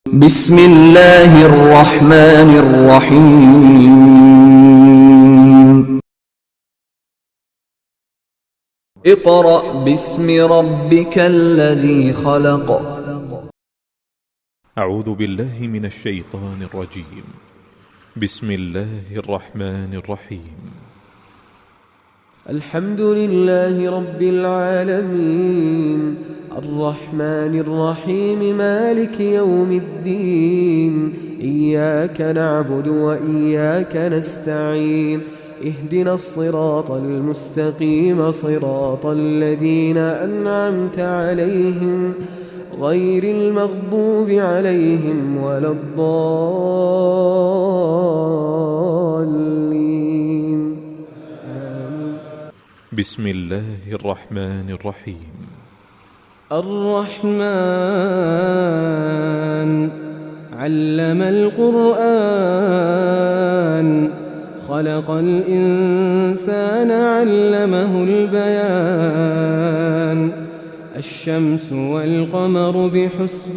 بسم الله الرحمن الرحيم. اقرأ باسم ربك الذي خلق. أعوذ بالله من الشيطان الرجيم. بسم الله الرحمن الرحيم. الحمد لله رب العالمين الرحمن الرحيم مالك يوم الدين. إياك نعبد وإياك نستعين. اهدنا الصراط المستقيم صراط الذين أنعمت عليهم غير المغضوب عليهم ولا الضالين. بسم الله الرحمن الرحيم. الرحمن علم القرآن خلق الإنسان علمه البيان. الشمس والقمر بحسبان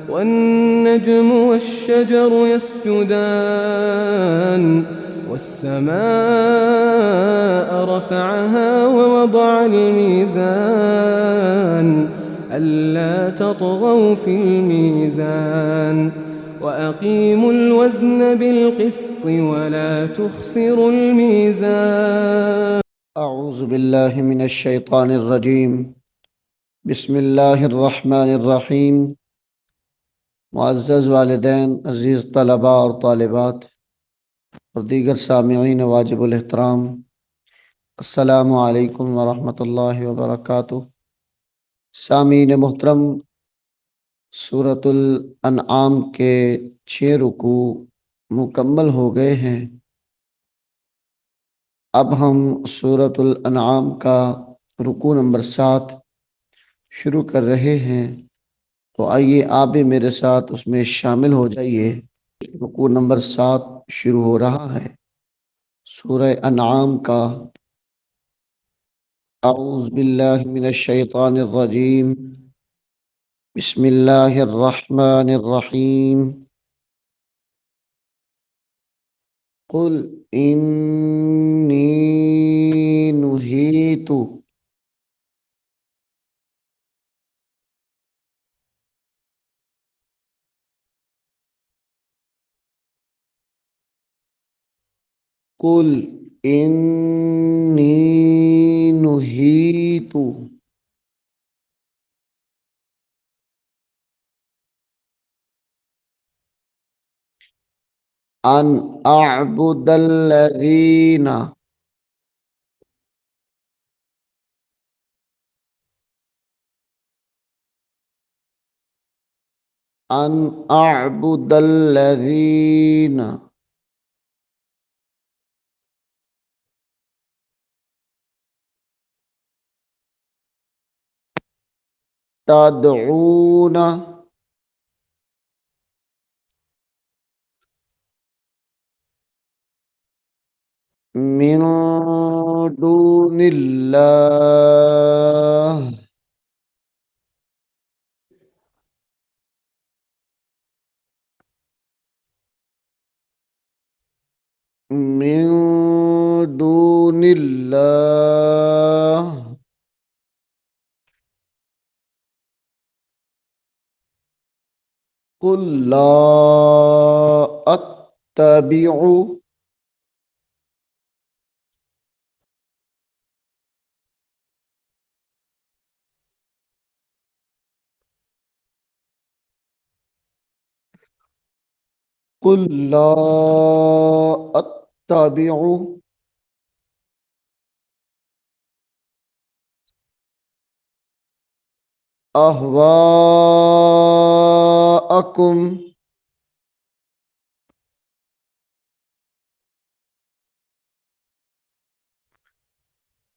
والنجم والشجر يسجدان. والسماء رفعها ووضع الميزان ألا تطغوا في الميزان وأقيموا الوزن بالقسط ولا تخسروا الميزان. أعوذ بالله من الشيطان الرجيم. بسم الله الرحمن الرحیم. معزز والدین، عزیز طلباء اور طالبات اور دیگر سامعین واجب الاحترام، السلام علیکم ورحمۃ اللہ وبرکاتہ۔ سامعین محترم، سورۃ الانعام کے 6 رکوع مکمل ہو گئے ہیں۔ اب ہم سورۃ الانعام کا رکوع نمبر 7 شروع کر رہے ہیں، تو آئیے آپ بھی میرے ساتھ اس میں شامل ہو جائیے۔ رکوع نمبر 7 شروع ہو رہا ہے سورہ انعام کا۔ اعوذ باللہ من الشیطان الرجیم، بسم اللہ الرحمن الرحیم۔ قل انی نہیت قل انی نہیت ان اعبد الذین ان اعبد الذین تدعون من دون اللہ من دون اللہ قل لا اتبع قل لا اتبع اہواءکم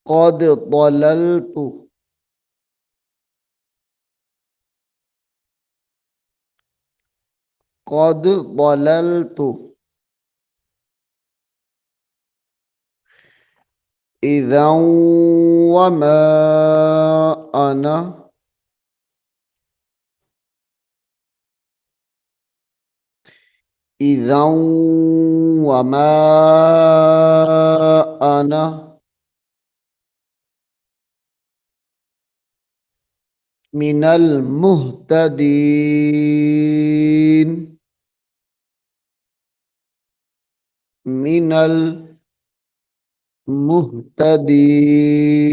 قد ضللت قد ضللت اذا وما انا إذا وما أنا من المهتدين من المهتدين.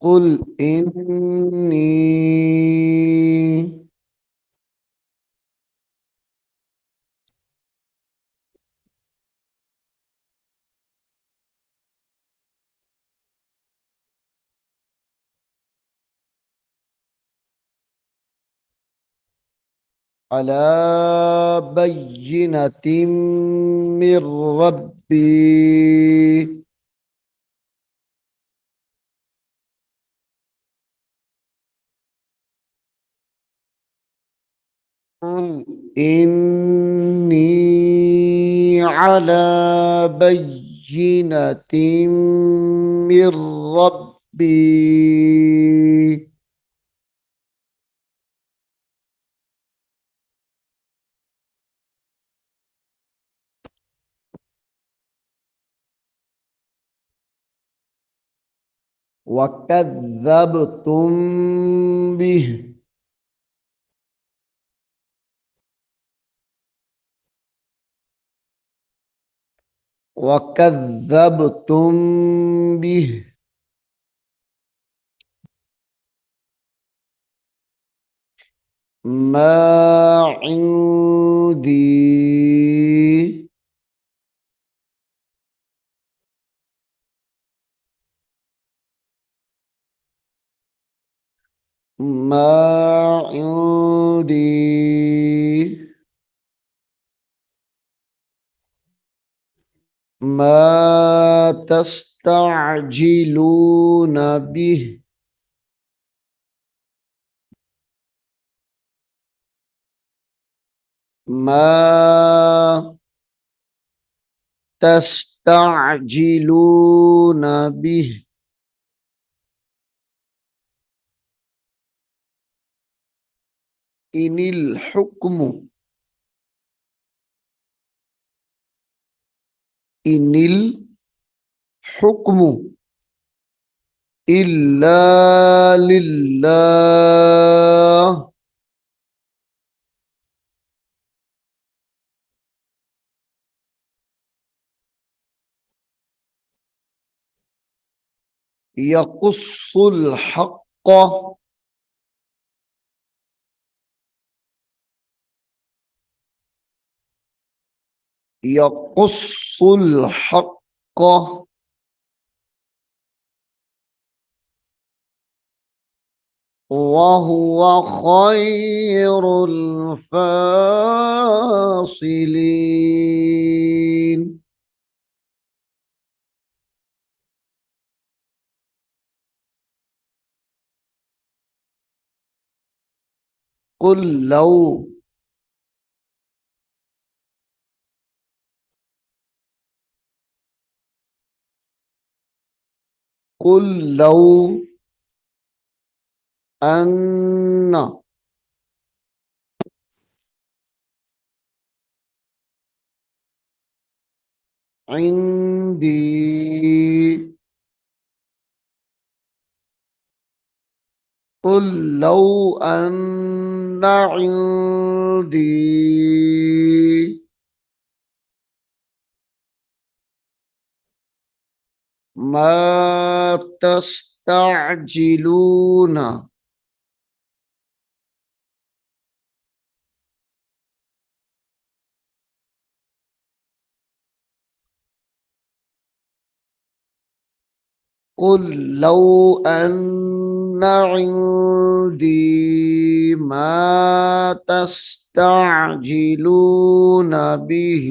قل إني على بينة من ربي قل إني على بينة من ربي وكذبتم به وكذبتم به ما عندي ما عندي ما تستعجلون به ما تستعجلون به إن الحكم إن الحكم إلا لله يقص الحق يقص الحق وهو خير الفاصلين. قل لو قل لو أن عندي قل لو أن عندي ما تستعجلون قل لو أن عندي ما تستعجلون به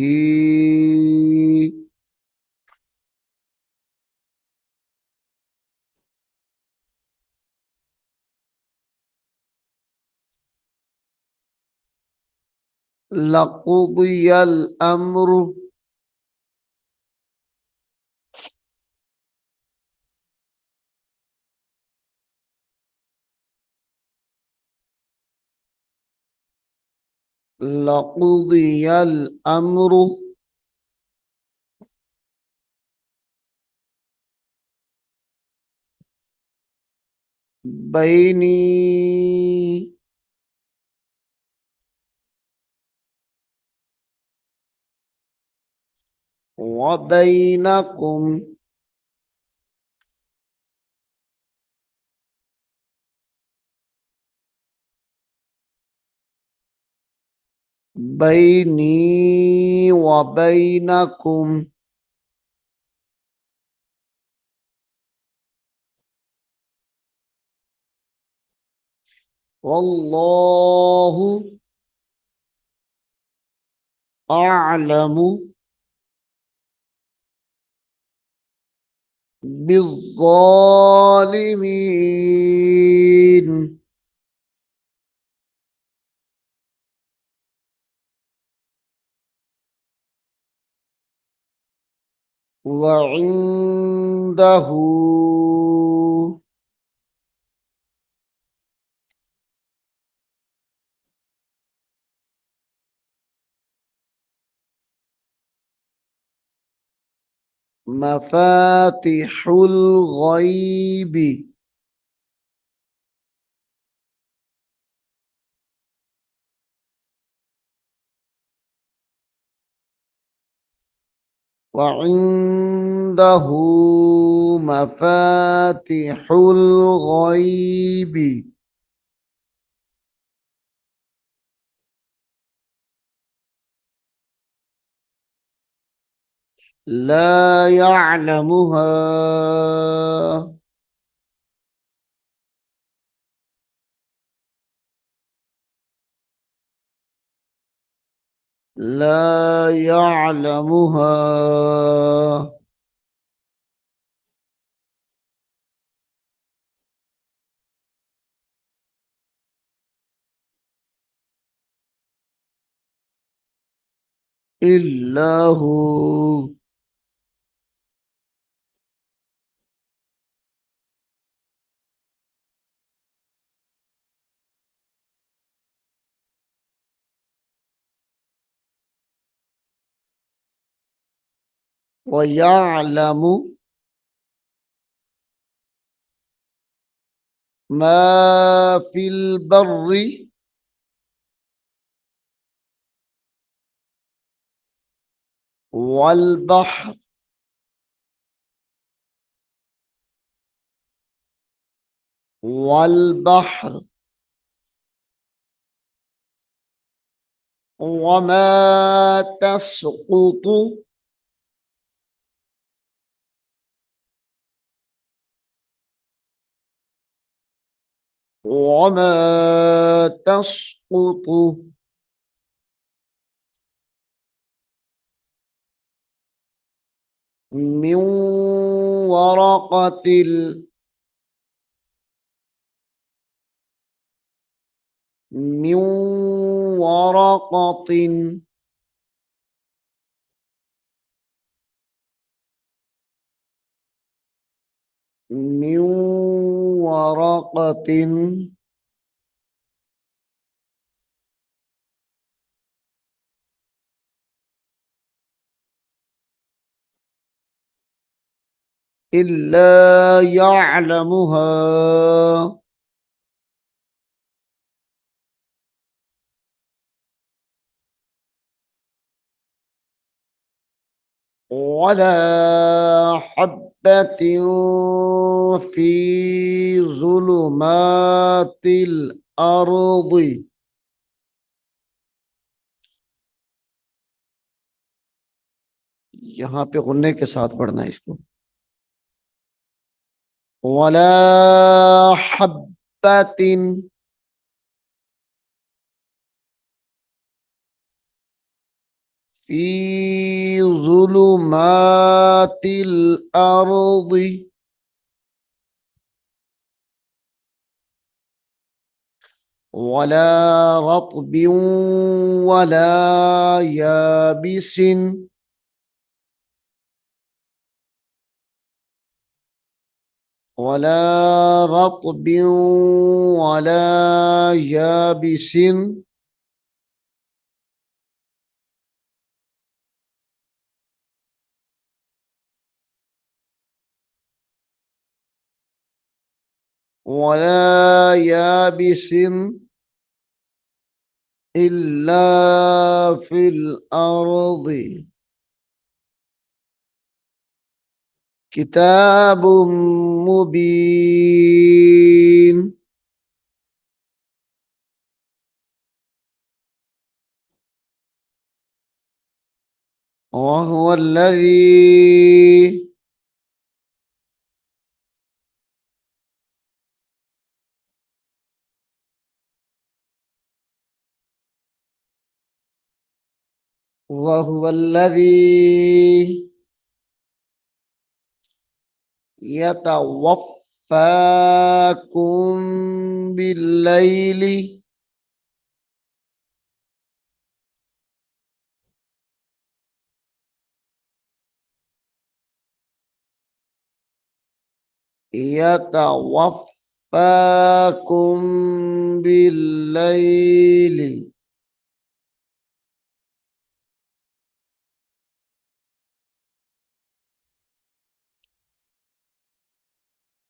لقضي الأمر लक़ुदिय अल-अम्रु बैनी व बैनकुम बैनी व बैनकुम वल्लाहु अअलमु बिज़्ज़ालिमीन। व इंदहु मफातिहुल गैबी व इंदहु मफातिहुल गैबी ला यअलमुहा ला यअलमुहा इल्ला हू। व यअलमु मा फिल बर्रि वल बहर वल बहर वमा तस्कुतु वमा तस्कुतु मिन वरक़तिल मिन वरक़तिन मिन वरक़तिन इल्ला यअलमुहा वला हब्बतिन फी ज़ुलुमातिल अर्दि। यहाँ पे गुन्ने के साथ पढ़ना है इसको। वला हब्बतिन फी ज़ुलुमातिल अर्दि वला रत्बिन वला याबिसिन वला रत्बिन वला याबिसिन वला याबिसिन इल्ला फिल अर्दि किताबुम मुबीन वहुवा الذي يتوفاكم بالليل يتوفاكم بالليل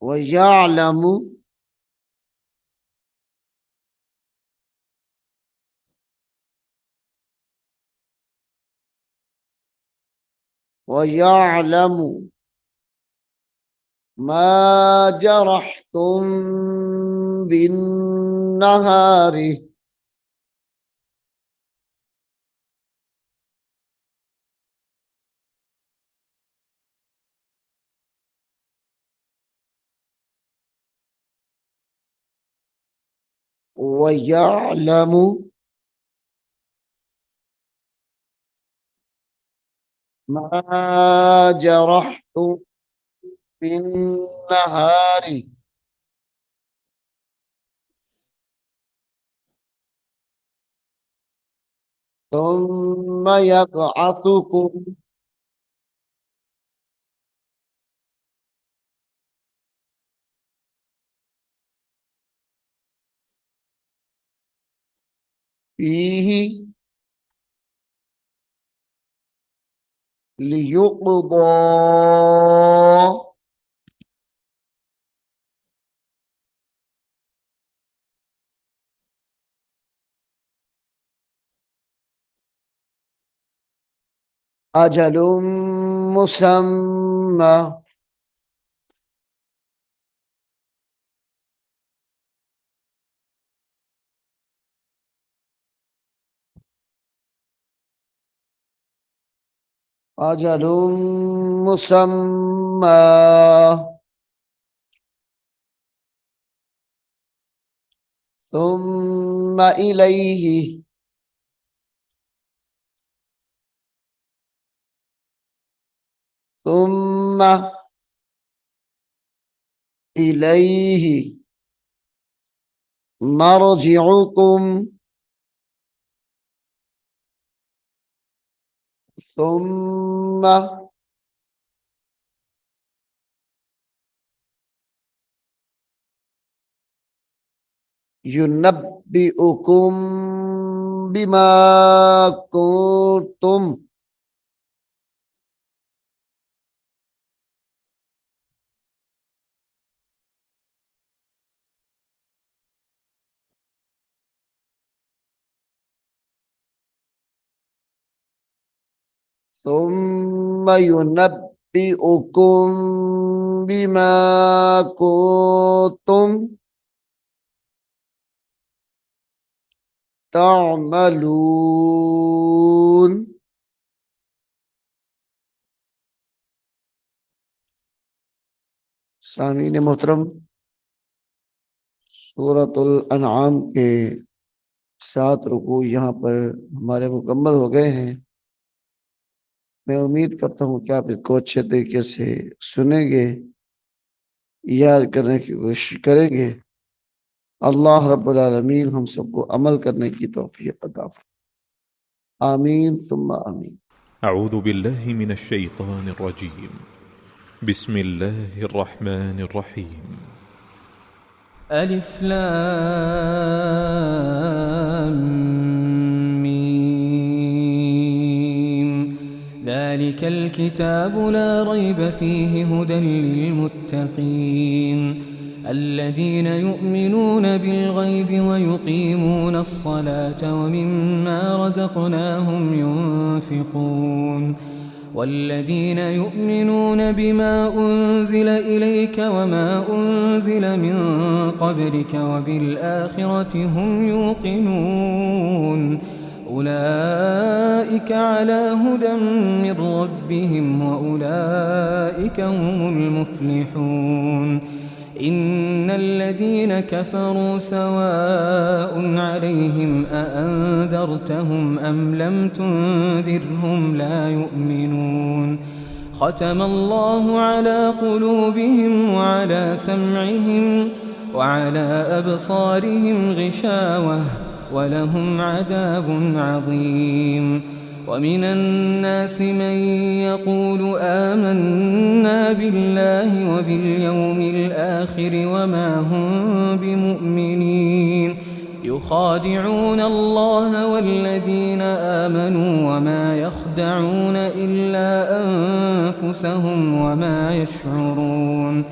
ويعلم ويعلم ما جرحتم بالنهار ويعلم ما جرحتم بالنهار ثم يبعثكم فيه ليقضى أجل مسمى أجل مسمى ثم إليه ثم إليه مرجعكم ثم ينبئكم بما كنتم ثم ينبئكم بما كنتم تعملون सामीन मोहतरम, सूरतुल अनआम के 7 रुकू यहाँ पर हमारे मुकम्मल हो गए हैं। मैं उम्मीद करता हूँ कि आप इसको अच्छे तरीके से सुनेंगे, याद करने की कोशिश करेंगे। अल्लाह रब्बुल आलमीन हम सबको अमल करने की तौफीक अता फरमाए। आमीन सुम्मा आमीन। أعوذ بالله من الشيطان الرجيم. بسم الله الرحمن الرحيم. ألف لام ميم ذلك الكتاب لا ريب فيه هدى للمتقين الذين يؤمنون بالغيب ويقيمون الصلاة ومما رزقناهم ينفقون والذين يؤمنون بما أنزل إليك وما أنزل من قبلك وبالآخرة هم يوقنون أولئك على هدى من ربهم وأولئك هم المفلحون إن الذين كفروا سواء عليهم أأنذرتهم أم لم تنذرهم لا يؤمنون ختم الله على قلوبهم وعلى سمعهم وعلى أبصارهم غشاوة ولهم عذاب عظيم ومن الناس من يقول آمنا بالله وباليوم الآخر وما هم بمؤمنين يخادعون الله والذين آمنوا وما يخدعون إلا أنفسهم وما يشعرون